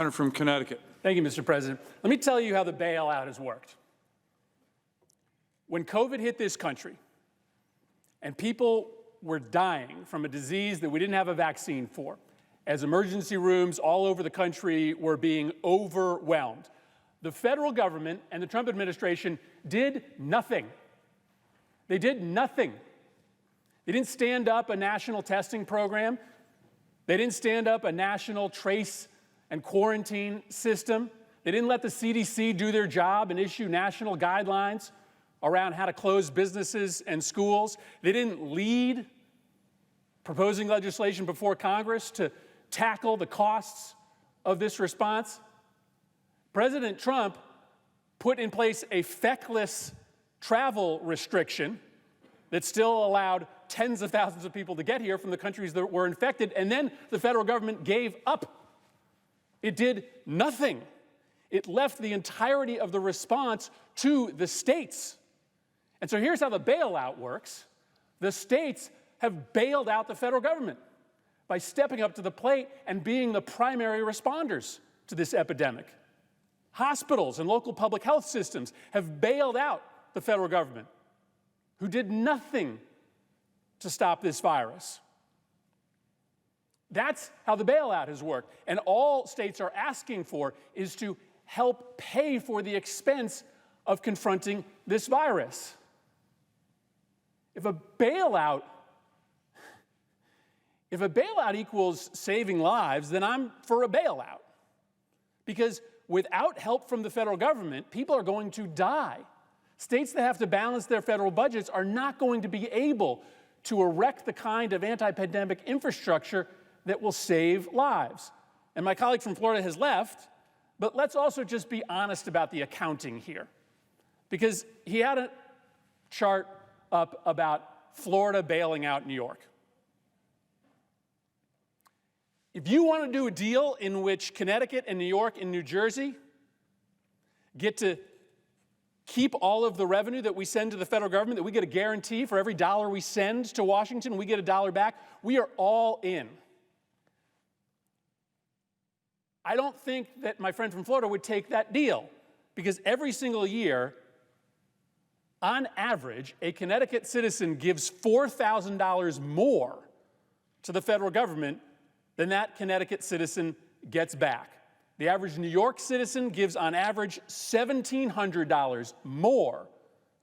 Senator from Connecticut. Thank you, Mr. President. Let me tell you how the bailout has worked. When COVID hit this country and people were dying from a disease that we didn't have a vaccine for, as emergency rooms all over the country were being overwhelmed, the federal government and the Trump administration did nothing. They did nothing. They didn't stand up a national testing program. They didn't stand up a national trace and quarantine system. They didn't let the CDC do their job and issue national guidelines around how to close businesses and schools. They didn't lead proposing legislation before Congress to tackle the costs of this response. President Trump put in place a feckless travel restriction that still allowed tens of thousands of people to get here from the countries that were infected, and then the federal government gave up. It did nothing. It left the entirety of the response to the states. And so here's how the bailout works. The states have bailed out the federal government by stepping up to the plate and being the primary responders to this epidemic. Hospitals and local public health systems have bailed out the federal government, who did nothing to stop this virus. That's how the bailout has worked. And all states are asking for is to help pay for the expense of confronting this virus. If a bailout equals saving lives, then I'm for a bailout. Because without help from the federal government, people are going to die. States that have to balance their federal budgets are not going to be able to erect the kind of anti-pandemic infrastructure that will save lives. And my colleague from Florida has left, but let's also just be honest about the accounting here. Because he had a chart up about Florida bailing out New York. If you want to do a deal in which Connecticut and New York and New Jersey get to keep all of the revenue that we send to the federal government, that we get a guarantee for every dollar we send to Washington, we get a dollar back, we are all in. I don't think that my friend from Florida would take that deal, because every single year, on average, a Connecticut citizen gives $4,000 more to the federal government than that Connecticut citizen gets back. The average New York citizen gives, on average, $1,700 more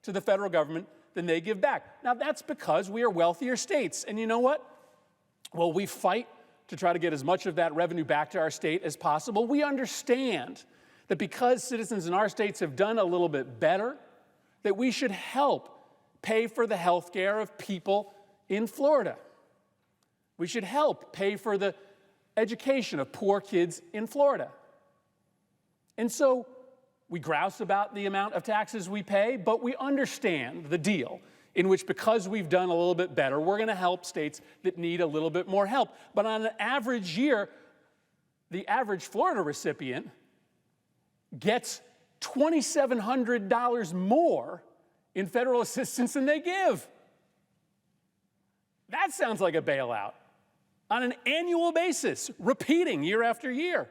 to the federal government than they give back. Now, that's because we are wealthier states. And you know what? Well, we fight to try to get as much of that revenue back to our state as possible. We understand that because citizens in our states have done a little bit better, that we should help pay for the health care of people in Florida. We should help pay for the education of poor kids in Florida. And so we grouse about the amount of taxes we pay, but we understand the deal in which, because we've done a little bit better, we're going to help states that need a little bit more help. But on an average year, the average Florida recipient gets $2,700 more in federal assistance than they give. That sounds like a bailout on an annual basis, repeating year after year.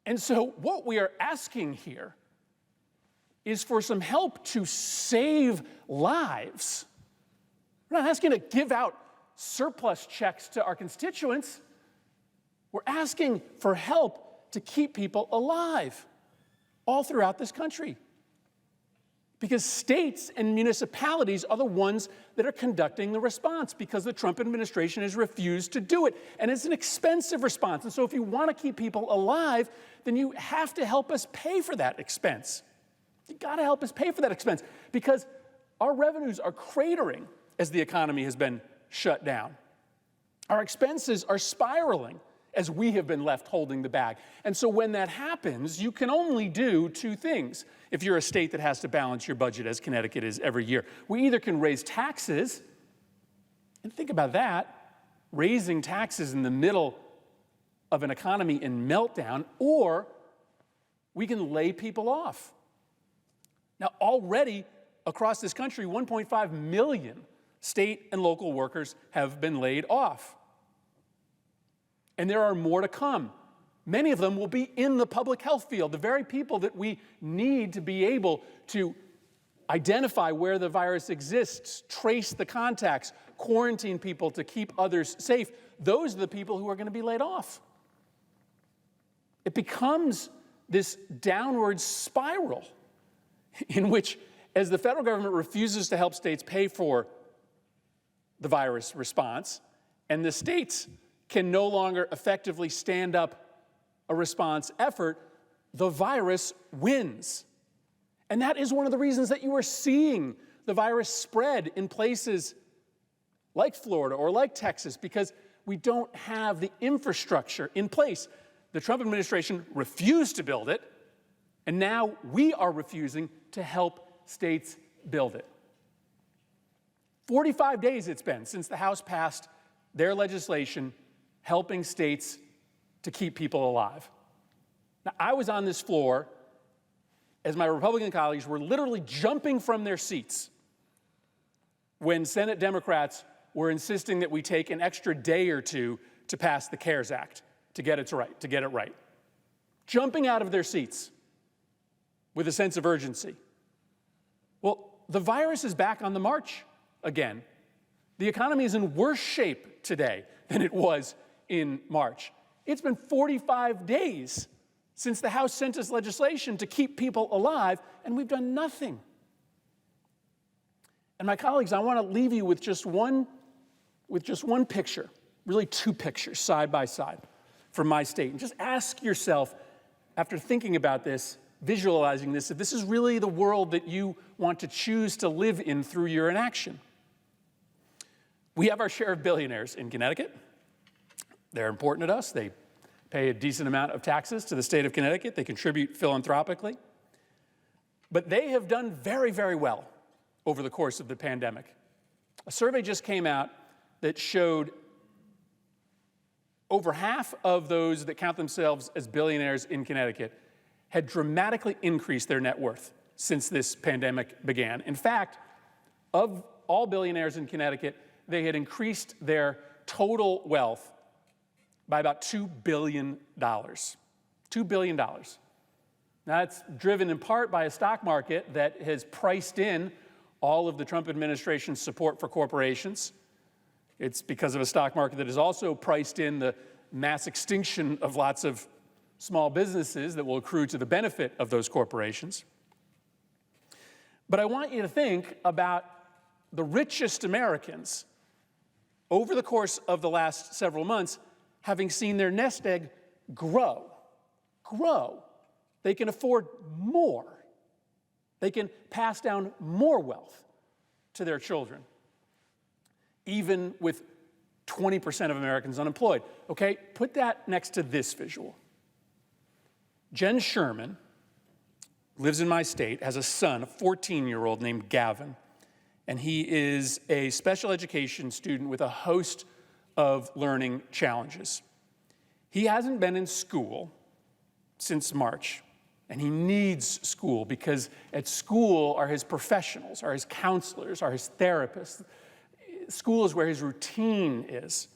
And so what we are asking here is for some help to save lives. We're not asking to give out surplus checks to our constituents. We're asking for help to keep people alive all throughout this country. Because states and municipalities are the ones that are conducting the response, because the Trump administration has refused to do it. And it's an expensive response. And so if you want to keep people alive, then you have to help us pay for that expense. You got to help us pay for that expense, because our revenues are cratering as the economy has been shut down. Our expenses are spiraling as we have been left holding the bag. And so when that happens, you can only do two things if you're a state that has to balance your budget, as Connecticut is every year. We either can raise taxes, and think about that, raising taxes in the middle of an economy in meltdown, or we can lay people off. Now, already across this country, 1.5 million state and local workers have been laid off. And there are more to come Many of them will be in the public health field, the very people that we need to be able to identify where the virus exists, trace the contacts, quarantine people to keep others safe. Those are the people who are going to be laid off. It becomes this downward spiral in which, as the federal government refuses to help states pay for the virus response, and the states can no longer effectively stand up a response effort, the virus wins. And that is one of the reasons that you are seeing the virus spread in places like Florida or like Texas, because we don't have the infrastructure in place. The Trump administration refused to build it, and now we are refusing to help states build it. 45 days it's been since the House passed their legislation helping states to keep people alive. Now, I was on this floor as my Republican colleagues were literally jumping from their seats when Senate Democrats were insisting that we take an extra day or two to pass the CARES Act to get it right. Jumping out of their seats with a sense of urgency. Well, the virus is back on the march again. The economy is in worse shape today than it was in March. It's been 45 days since the House sent us legislation to keep people alive, and we've done nothing. And my colleagues, I want to leave you with just one picture, really two pictures side by side from my state. And just ask yourself, after thinking about this, visualizing this, if this is really the world that you want to choose to live in through your inaction. We have our share of billionaires in Connecticut. They're important to us. They pay a decent amount of taxes to the state of Connecticut. They contribute philanthropically. But they have done very, very well over the course of the pandemic. A survey just came out that showed over half of those that count themselves as billionaires in Connecticut had dramatically increased their net worth since this pandemic began. In fact, of all billionaires in Connecticut, they had increased their total wealth by about $2 billion. $2 billion. Now, that's driven in part by a stock market that has priced in all of the Trump administration's support for corporations. It's because of a stock market that has also priced in the mass extinction of lots of small businesses that will accrue to the benefit of those corporations. But I want you to think about the richest Americans over the course of the last several months having seen their nest egg grow. They can afford more. They can pass down more wealth to their children, even with 20% of Americans unemployed. Okay, put that next to this visual. Jen Sherman lives in my state, has a son, a 14-year-old named Gavin, and he is a special education student with a host of learning challenges. He hasn't been in school since March, and he needs school because at school are his professionals, are his counselors, are his therapists. School is where his routine is.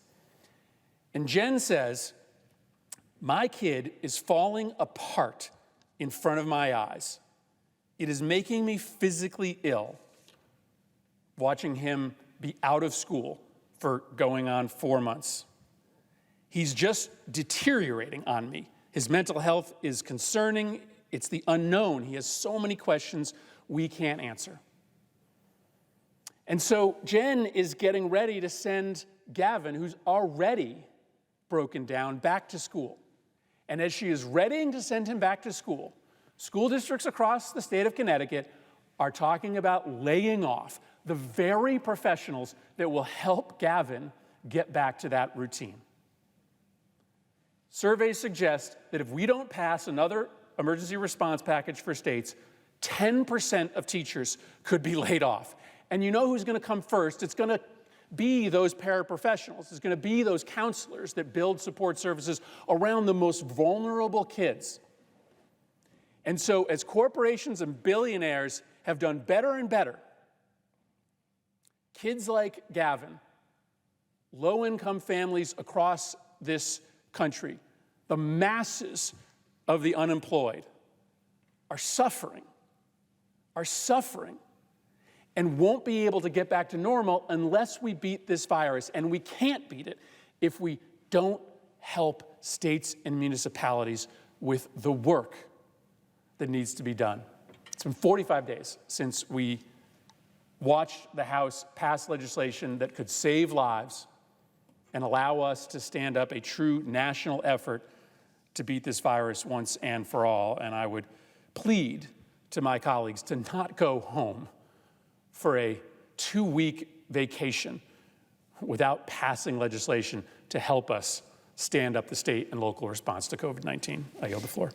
And Jen says, my kid is falling apart in front of my eyes. It is making me physically ill watching him be out of school for going on 4 months. He's just deteriorating on me. His mental health is concerning. It's the unknown. He has so many questions we can't answer. And so Jen is getting ready to send Gavin, who's already broken down, back to school. And as she is readying to send him back to school, school districts across the state of Connecticut are talking about laying off the very professionals that will help Gavin get back to that routine. Surveys suggest that if we don't pass another emergency response package for states, 10% of teachers could be laid off. And you know who's going to come first? It's going to be those paraprofessionals. It's going to be those counselors that build support services around the most vulnerable kids. And so as corporations and billionaires have done better and better, kids like Gavin, low-income families across this country, The masses of the unemployed are suffering, and won't be able to get back to normal unless we beat this virus. And we can't beat it if we don't help states and municipalities with the work that needs to be done. It's been 45 days since we watched the House pass legislation that could save lives and allow us to stand up a true national effort to beat this virus once and for all. And I would plead to my colleagues to not go home for a 2-week vacation without passing legislation to help us stand up the state and local response to COVID-19. I yield the floor.